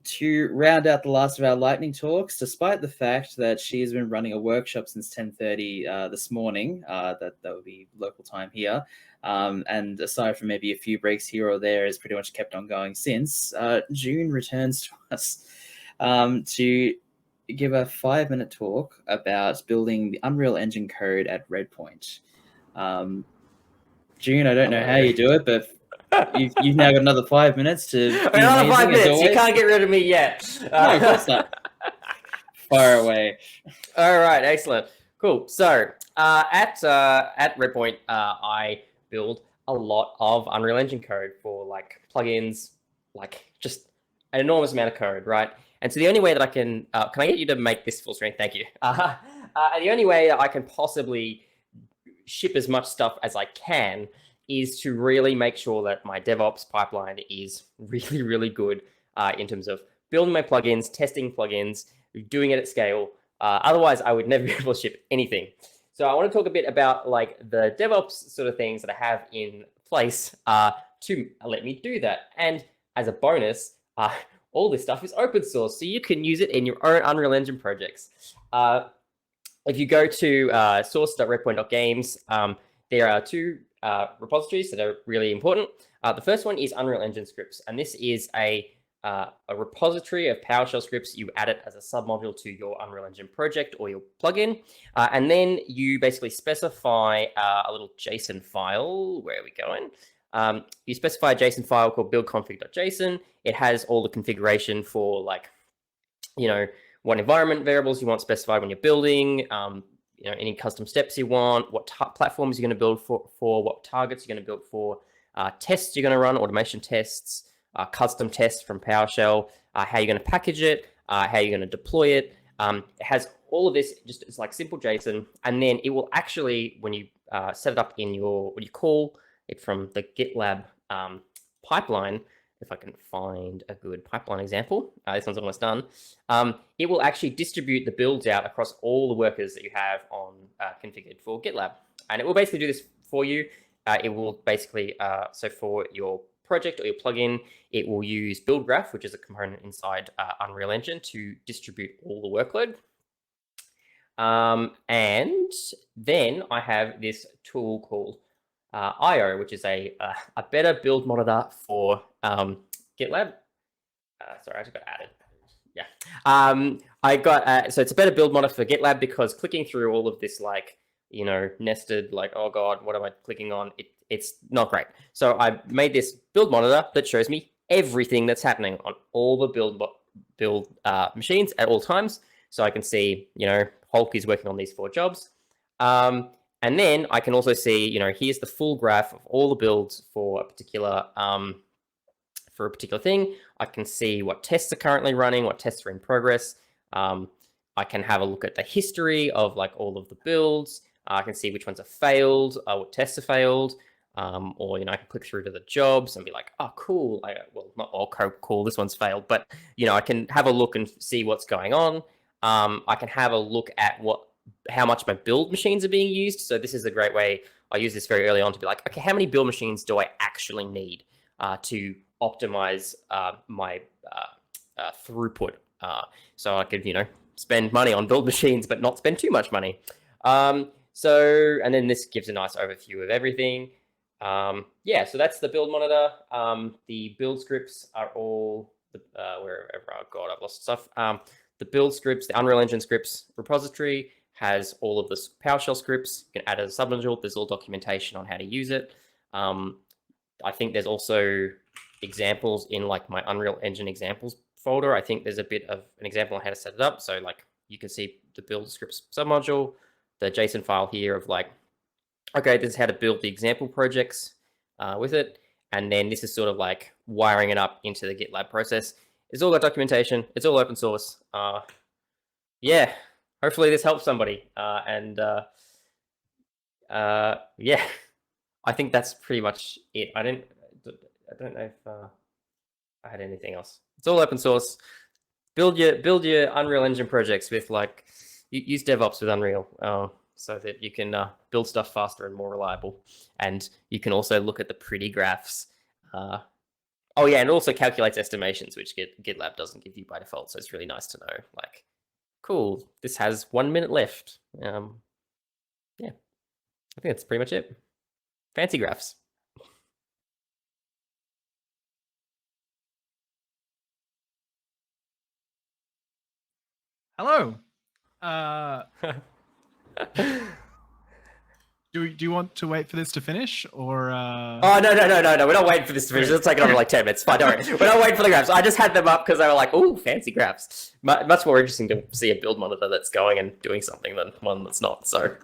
to round out the last of our lightning talks, despite the fact that she's been running a workshop since 10:30 this morning, that would be local time here, and aside from maybe a few breaks here or there, has pretty much kept on going since. June returns to us to give a 5-minute talk about building the Unreal Engine code at Redpoint. June, I don't know how you do it, but you've now got another 5 minutes to be Another amazing, 5 minutes. as always. You can't get rid of me yet. No, of course not. Far away. All right, excellent, cool. So at Redpoint, I build a lot of Unreal Engine code for like plugins, like just an enormous amount of code, right? And so the only way that I can I get you to make this full screen? Thank you. The only way that I can possibly ship as much stuff as I can is to really make sure that my DevOps pipeline is really, really good in terms of building my plugins, testing plugins, doing it at scale. Otherwise, I would never be able to ship anything. So I want to talk a bit about like the DevOps sort of things that I have in place to let me do that. And as a bonus, all this stuff is open source, so you can use it in your own Unreal Engine projects. If you go to source.redpoint.games, there are two repositories that are really important. The first one is Unreal Engine scripts, and this is a repository of PowerShell scripts. You add it as a submodule to your Unreal Engine project or your plugin, and then you basically specify a little JSON file. Where are we going? You specify a JSON file called buildconfig.json. It has all the configuration for like, what environment variables you want specified when you're building, any custom steps you want, what platforms you're going to build for, what targets you're going to build for, tests you're going to run, automation tests, custom tests from PowerShell, how you're going to package it, how you're going to deploy it. It has all of this, it's like simple JSON, and then it will actually, when you set it up in when you call it from the GitLab pipeline, if I can find a good pipeline example, this one's almost done, it will actually distribute the builds out across all the workers that you have on configured for GitLab. And it will basically do this for you. It will basically, so for your project or your plugin, it will use BuildGraph, which is a component inside Unreal Engine, to distribute all the workload. And then I have this tool called IO, which is a better build monitor for GitLab. Sorry, I just got added. Yeah. I got, so it's a better build monitor for GitLab because clicking through all of this, like, nested, like, oh God, what am I clicking on? It's not great. So I made this build monitor that shows me everything that's happening on all the build machines at all times. So I can see, Hulk is working on these 4 jobs. And then I can also see, here's the full graph of all the builds for a particular thing. I can see what tests are currently running, what tests are in progress. I can have a look at the history of like all of the builds. I can see which ones have failed, what tests have failed, or I can click through to the jobs and be like, oh, cool. Well, not all cool. This one's failed, but I can have a look and see what's going on. I can have a look at how much my build machines are being used. So this is a great way. I use this very early on to be like, okay, how many build machines do I actually need to optimize my throughput? So I could, spend money on build machines, but not spend too much money. And then this gives a nice overview of everything. Yeah, so that's the build monitor. The build scripts are all, wherever, oh God, I've lost stuff. The build scripts, the Unreal Engine scripts repository has all of the PowerShell scripts. You can add it as a submodule. There's all documentation on how to use it. I think there's also examples in like my Unreal Engine examples folder. I think there's a bit of an example on how to set it up. So like you can see the build scripts submodule, the JSON file here of like, okay, this is how to build the example projects with it. And then this is sort of like wiring it up into the GitLab process. It's all got documentation. It's all open source. Yeah, hopefully this helps somebody. Yeah, I think that's pretty much it. I don't know if I had anything else. It's all open source. Build your Unreal Engine projects with like, use DevOps with Unreal so that you can build stuff faster and more reliable. And you can also look at the pretty graphs Oh yeah, and also calculates estimations, which GitLab doesn't give you by default. So it's really nice to know. Like, cool, this has 1 minute left. Yeah, I think that's pretty much it. Fancy graphs. Hello. Do you want to wait for this to finish, or? Oh no! We're not waiting for this to finish. It'll take another like 10 minutes. Fine, don't worry. We're not waiting for the graphs. I just had them up because they were like, "Ooh, fancy graphs." Much more interesting to see a build monitor that's going and doing something than one that's not. So.